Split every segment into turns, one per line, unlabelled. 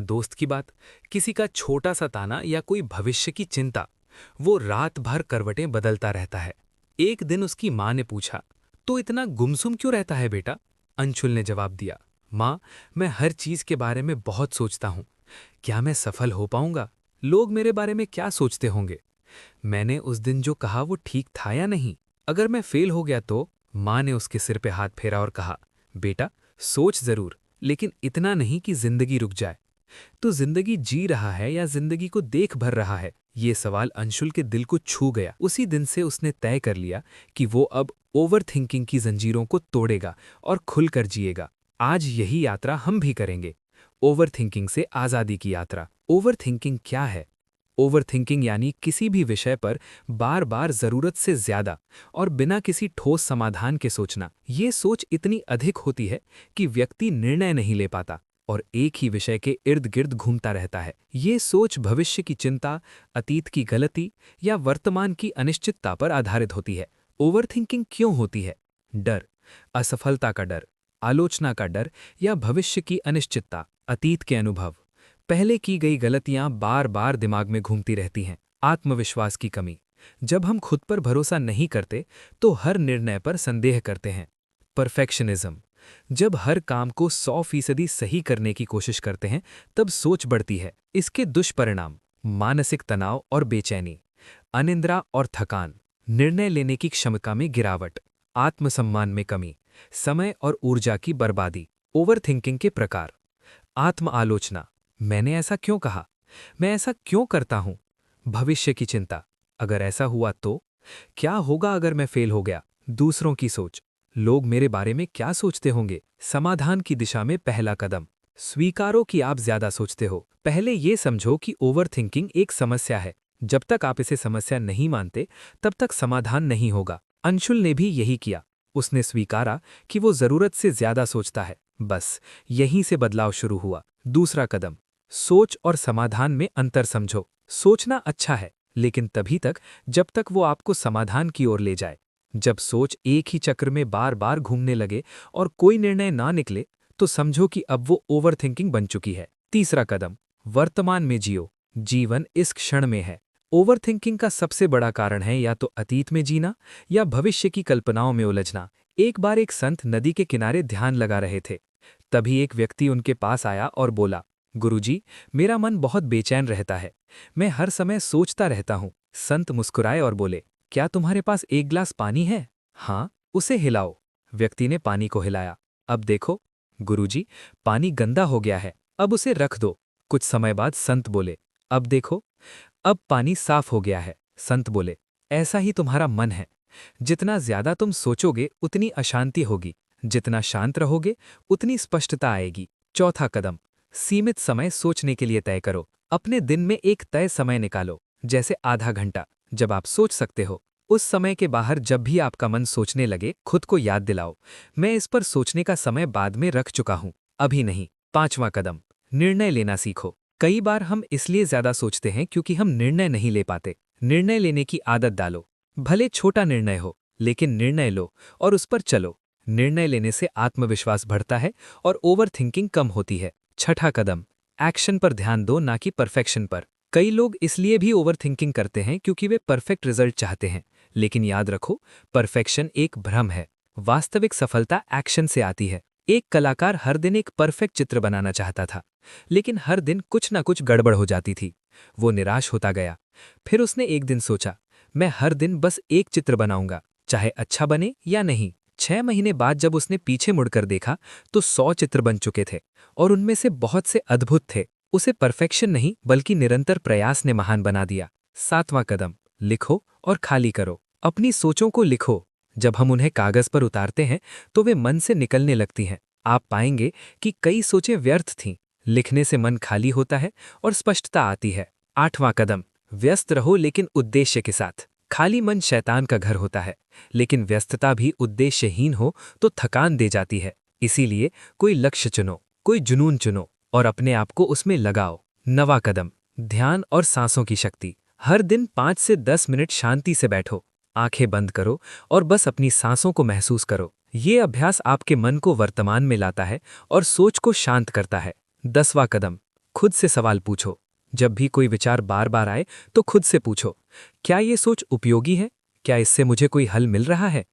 दोस्त की बात, किसी का छोटा सा ताना या कोई भविष्य की चिंता, वो रात भर करवटें बदलता रहता है। एक दिन उसकी माँ ने पूछा, तो इतना गुमसुम क्यों रहता है बेटा? अंशुल ने जवाब दिया, माँ, मैं हर चीज के बारे में बहुत सोचता हूँ। क्या मैं सफल हो पाऊंगा? लोग मेरे बारे में क्या सोचते होंगे? मैंने उस दिन जो कहा वो ठीक था या नहीं? अगर मैं फेल हो गया तो? माँ ने उसके सिर पे हाथ फेरा और कहा, बेटा, सोच जरूर, लेकिन इतना नहीं कि जिंदगी रुक जाए। तो जिंदगी जी रहा है या जिंदगी को देख भर रहा है? ये सवाल अंशुल के दिल को छू गया। उसी दिन से उसने तय कर लिया कि वो अब ओवर थिंकिंग की जंजीरों को तोड़ेगा और खुलकर जिएगा। आज यही यात्रा हम भी करेंगे, ओवर थिंकिंग से आज़ादी की यात्रा। ओवर थिंकिंग क्या है? ओवर थिंकिंग यानी किसी भी विषय पर बार बार जरूरत से ज्यादा और बिना किसी ठोस समाधान के सोचना। ये सोच इतनी अधिक होती है कि व्यक्ति निर्णय नहीं ले पाता और एक ही विषय के इर्द गिर्द घूमता रहता है। ये सोच भविष्य की चिंता, अतीत की गलती या वर्तमान की अनिश्चितता पर आधारित होती है। ओवरथिंकिंग क्यों होती है? डर, असफलता का डर, आलोचना का डर या भविष्य की अनिश्चितता, अतीत के अनुभव, पहले की गई गलतियां बार बार दिमाग में घूमती रहती हैं। आत्मविश्वास की कमी, जब हम खुद पर भरोसा नहीं करते तो हर निर्णय पर संदेह करते हैं। परफेक्शनिज्म, जब हर काम को 100% सही करने की कोशिश करते हैं तब सोच बढ़ती है। इसके दुष्परिणाम, मानसिक तनाव और बेचैनी, अनिद्रा और थकान, निर्णय लेने की क्षमता में गिरावट, आत्मसम्मान में कमी, समय और ऊर्जा की बर्बादी। ओवरथिंकिंग के प्रकार, आत्म आलोचना, मैंने ऐसा क्यों कहा? मैं ऐसा क्यों करता हूं? भविष्य की चिंता, अगर ऐसा हुआ तो? क्या होगा अगर मैं फेल हो गया? दूसरों की सोच, लोग मेरे बारे में क्या सोचते होंगे? समाधान की दिशा में पहला कदम, स्वीकारो कि आप ज्यादा सोचते हो। पहले ये समझो कि ओवरथिंकिंग एक समस्या है। जब तक आप इसे समस्या नहीं मानते तब तक समाधान नहीं होगा। अंशुल ने भी यही किया। उसने स्वीकारा कि वो जरूरत से ज्यादा सोचता है। बस यहीं से बदलाव शुरू हुआ। दूसरा कदम, सोच और समाधान में अंतर समझो। सोचना अच्छा है, लेकिन तभी तक जब तक वो आपको समाधान की ओर ले जाए। जब सोच एक ही चक्र में बार बार घूमने लगे और कोई निर्णय ना निकले, तो समझो कि अब वो ओवरथिंकिंग बन चुकी है। तीसरा कदम, वर्तमान में जियो। जीवन इस क्षण में है। ओवरथिंकिंग का सबसे बड़ा कारण है या तो अतीत में जीना या भविष्य की कल्पनाओं में उलझना। एक बार एक संत नदी के किनारे ध्यान लगा रहे थे। तभी एक व्यक्ति उनके पास आया और बोला, गुरुजी, मेरा मन बहुत बेचैन रहता है। मैं हर समय सोचता रहता हूँ। संत मुस्कुराए और बोले, क्या तुम्हारे पास एक गिलास पानी है? हाँ, उसे हिलाओ। व्यक्ति ने पानी को हिलाया। अब देखो। गुरुजी, पानी गंदा हो गया है, अब उसे रख दो। कुछ समय बाद संत बोले, अब देखो। अब पानी साफ हो गया है। संत बोले, ऐसा ही तुम्हारा मन है। जितना ज्यादा तुम सोचोगे उतनी अशांति होगी, जितना शांत रहोगे उतनी स्पष्टता आएगी। चौथा कदम, सीमित समय सोचने के लिए तय करो। अपने दिन में एक तय समय निकालो, जैसे आधा घंटा, जब आप सोच सकते हो। उस समय के बाहर जब भी आपका मन सोचने लगे, खुद को याद दिलाओ, मैं इस पर सोचने का समय बाद में रख चुका हूं, अभी नहीं। पांचवा कदम, निर्णय लेना सीखो। कई बार हम इसलिए ज्यादा सोचते हैं क्योंकि हम निर्णय नहीं ले पाते। निर्णय लेने की आदत डालो। भले छोटा निर्णय हो, लेकिन निर्णय लो और उस पर चलो। निर्णय लेने से आत्मविश्वास बढ़ता है और ओवरथिंकिंग कम होती है। छठा कदम, एक्शन पर ध्यान दो, ना कि परफेक्शन पर। कई लोग इसलिए भी ओवरथिंकिंग करते हैं क्योंकि वे परफेक्ट रिजल्ट चाहते हैं, लेकिन याद रखो, परफेक्शन एक भ्रम है। वास्तविक सफलता एक्शन से आती है। एक कलाकार हर दिन एक परफेक्ट चित्र बनाना चाहता था, लेकिन हर दिन कुछ ना कुछ गड़बड़ हो जाती थी। वो निराश होता गया। फिर उसने एक दिन सोचा, मैं हर दिन बस एक चित्र बनाऊंगा, चाहे अच्छा बने या नहीं। 6 महीने बाद जब उसने पीछे मुड़कर देखा तो 100 चित्र बन चुके थे और उनमें से बहुत से अद्भुत थे। उसे परफेक्शन नहीं बल्कि निरंतर प्रयास ने महान बना दिया। सातवां कदम, लिखो और खाली करो। अपनी सोचों को लिखो। जब हम उन्हें कागज पर उतारते हैं तो वे मन से निकलने लगती हैं। आप पाएंगे कि कई सोचें व्यर्थ थीं। लिखने से मन खाली होता है और स्पष्टता आती है। आठवां कदम, व्यस्त रहो लेकिन उद्देश्य के साथ। खाली मन शैतान का घर होता है, लेकिन व्यस्तता भी उद्देश्यहीन हो तो थकान दे जाती है। इसीलिए कोई लक्ष्य चुनो, कोई जुनून चुनो और अपने आप को उसमें लगाओ। नवा कदम, ध्यान और सांसों की शक्ति। हर दिन 5 से 10 मिनट शांति से बैठो, आंखें बंद करो और बस अपनी सांसों को महसूस करो। ये अभ्यास आपके मन को वर्तमान में लाता है और सोच को शांत करता है। 10वां कदम, खुद से सवाल पूछो। जब भी कोई विचार बार बार आए तो खुद से पूछो, क्या ये सोच उपयोगी है? क्या इससे मुझे कोई हल मिल रहा है?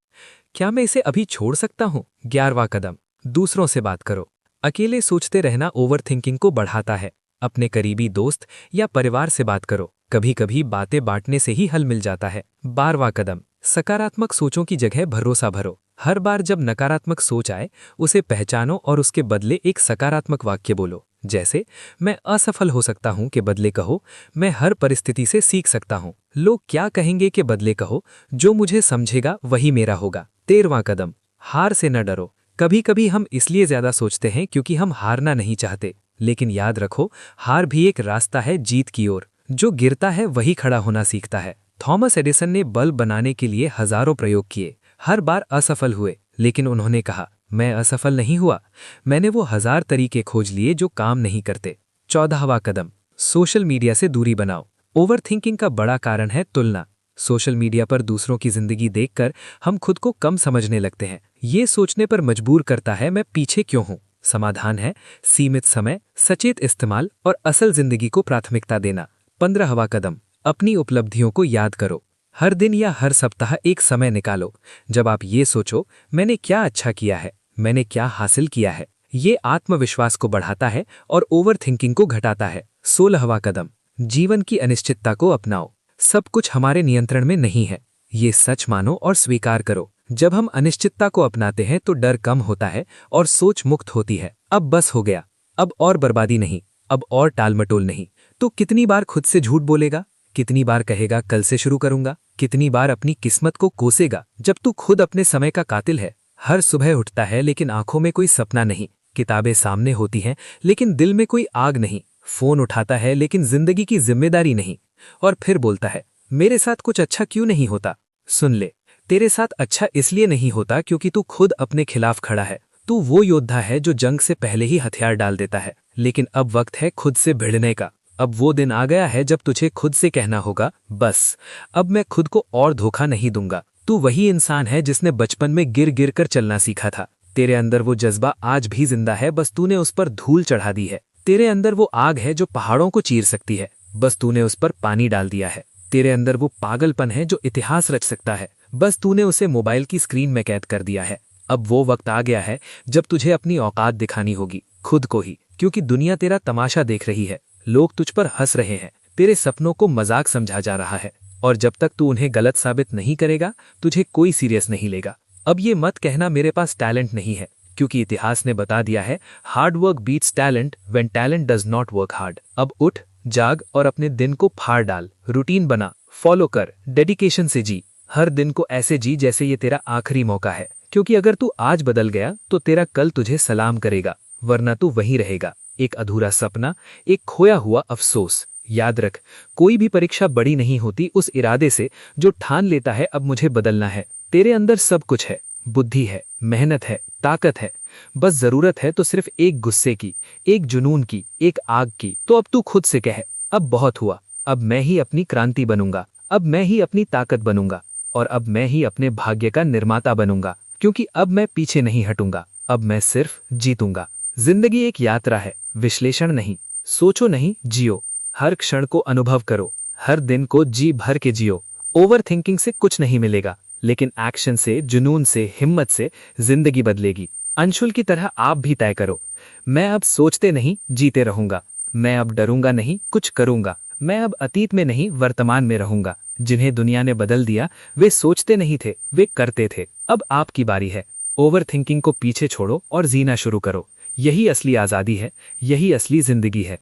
क्या मैं इसे अभी छोड़ सकता हूँ? 11वां कदम, दूसरों से बात करो। अकेले सोचते रहना ओवरथिंकिंग को बढ़ाता है। अपने करीबी दोस्त या परिवार से बात करो। कभी कभी बातें बांटने से ही हल मिल जाता है। 12वां कदम, सकारात्मक सोचों की जगह भरोसा भरो। हर बार जब नकारात्मक सोच आए, उसे पहचानो और उसके बदले एक सकारात्मक वाक्य बोलो। जैसे, मैं असफल हो सकता हूं के बदले कहो, मैं हर परिस्थिति से सीख सकता हूं। लोग क्या कहेंगे के बदले कहो, जो मुझे समझेगा वही मेरा होगा। 13वां कदम, हार से न डरो। कभी कभी हम इसलिए ज्यादा सोचते हैं क्योंकि हम हारना नहीं चाहते, लेकिन याद रखो, हार भी एक रास्ता है जीत की ओर। जो गिरता है वही खड़ा होना सीखता है। थॉमस एडिसन ने बल्ब बनाने के लिए हजारों प्रयोग किए, हर बार असफल हुए, लेकिन उन्होंने कहा, मैं असफल नहीं हुआ, मैंने वो 1000 तरीके खोज लिए जो काम नहीं करते। 14वां कदम, सोशल मीडिया से दूरी बनाओ। ओवरथिंकिंग का बड़ा कारण है तुलना। सोशल मीडिया पर दूसरों की जिंदगी देखकर हम खुद को कम समझने लगते हैं। ये सोचने पर मजबूर करता है, मैं पीछे क्यों हूं? समाधान है सीमित समय, सचेत इस्तेमाल और असल जिंदगी को प्राथमिकता देना। 15वां कदम, अपनी उपलब्धियों को याद करो। हर दिन या हर सप्ताह एक समय निकालो जब आप ये सोचो, मैंने क्या अच्छा किया है, मैंने क्या हासिल किया है। ये आत्मविश्वास को बढ़ाता है और ओवरथिंकिंग को घटाता है। 16वां कदम, जीवन की अनिश्चितता को अपनाओ। सब कुछ हमारे नियंत्रण में नहीं है, ये सच मानो और स्वीकार करो। जब हम अनिश्चितता को अपनाते हैं तो डर कम होता है और सोच मुक्त होती है। अब बस हो गया, अब और बर्बादी नहीं, अब और टालमटोल नहीं। तो कितनी बार खुद से झूठ बोलेगा? कितनी बार कहेगा कल से शुरू करूंगा? कितनी बार अपनी किस्मत को कोसेगा जब तू खुद अपने समय का कातिल है? हर सुबह उठता है लेकिन आंखों में कोई सपना नहीं, किताबें सामने होती हैं लेकिन दिल में कोई आग नहीं, फोन उठाता है लेकिन जिंदगी की जिम्मेदारी नहीं, और फिर बोलता है, मेरे साथ कुछ अच्छा क्यों नहीं होता? सुन ले, तेरे साथ अच्छा इसलिए नहीं होता क्योंकि तू खुद अपने खिलाफ खड़ा है। तू वो योद्धा है जो जंग से पहले ही हथियार डाल देता है, लेकिन अब वक्त है खुद से भिड़ने का। अब वो दिन आ गया है जब तुझे खुद से कहना होगा, बस अब मैं खुद को और धोखा नहीं दूंगा। तू वही इंसान है जिसने बचपन में गिर गिर कर चलना सीखा था। तेरे अंदर वो जज्बा आज भी जिंदा है, बस तूने उस पर धूल चढ़ा दी है। तेरे अंदर वो आग है जो पहाड़ों को चीर सकती है, बस तूने उस पर पानी डाल दिया है। तेरे अंदर वो पागलपन है जो इतिहास रच सकता है, बस तूने उसे मोबाइल की स्क्रीन में कैद कर दिया है। अब वो वक्त आ गया है जब तुझे अपनी औकात दिखानी होगी, खुद को ही, क्योंकि दुनिया तेरा तमाशा देख रही है। लोग तुझ पर हंस रहे हैं, तेरे सपनों को मजाक समझा जा रहा है, और जब तक तू उन्हें गलत साबित नहीं करेगा, तुझे कोई सीरियस नहीं लेगा। अब ये मत कहना मेरे पास टैलेंट नहीं है, क्योंकि इतिहास ने बता दिया है, hard work beats talent when talent does not work hard. अब उठ, जाग और अपने दिन को फाड़ डाल। रूटीन बना, फॉलो कर, डेडिकेशन से जी। हर दिन को ऐसे जी जैसे ये तेरा आखिरी मौका है, क्योंकि अगर तू आज बदल गया तो तेरा कल तुझे सलाम करेगा, वरना तू वहीं रहेगा, एक अधूरा सपना, एक खोया हुआ अफसोस। याद रख, कोई भी परीक्षा बड़ी नहीं होती उस इरादे से जो ठान लेता है अब मुझे बदलना है। तेरे अंदर सब कुछ है, बुद्धि है, मेहनत है, ताकत है, बस जरूरत है तो सिर्फ एक गुस्से की, एक जुनून की, एक आग की। तो अब तू खुद से कह, अब बहुत हुआ, अब मैं ही अपनी क्रांति बनूंगा, अब मैं ही अपनी ताकत बनूंगा, और अब मैं ही अपने भाग्य का निर्माता बनूंगा, क्योंकि अब मैं पीछे नहीं हटूंगा, अब मैं सिर्फ जीतूंगा। जिंदगी एक यात्रा है, विश्लेषण नहीं। सोचो नहीं, जियो। हर क्षण को अनुभव करो, हर दिन को जी भर के जियो। ओवर थिंकिंग से कुछ नहीं मिलेगा, लेकिन एक्शन से, जुनून से, हिम्मत से जिंदगी बदलेगी। अंशुल की तरह आप भी तय करो, मैं अब सोचते नहीं जीते रहूंगा, मैं अब डरूंगा नहीं कुछ करूंगा, मैं अब अतीत में नहीं वर्तमान में रहूंगा। जिन्हें दुनिया ने बदल दिया वे सोचते नहीं थे, वे करते थे। अब आपकी बारी है, ओवर थिंकिंग को पीछे छोड़ो और जीना शुरू करो। यही असली आजादी है, यही असली जिंदगी है।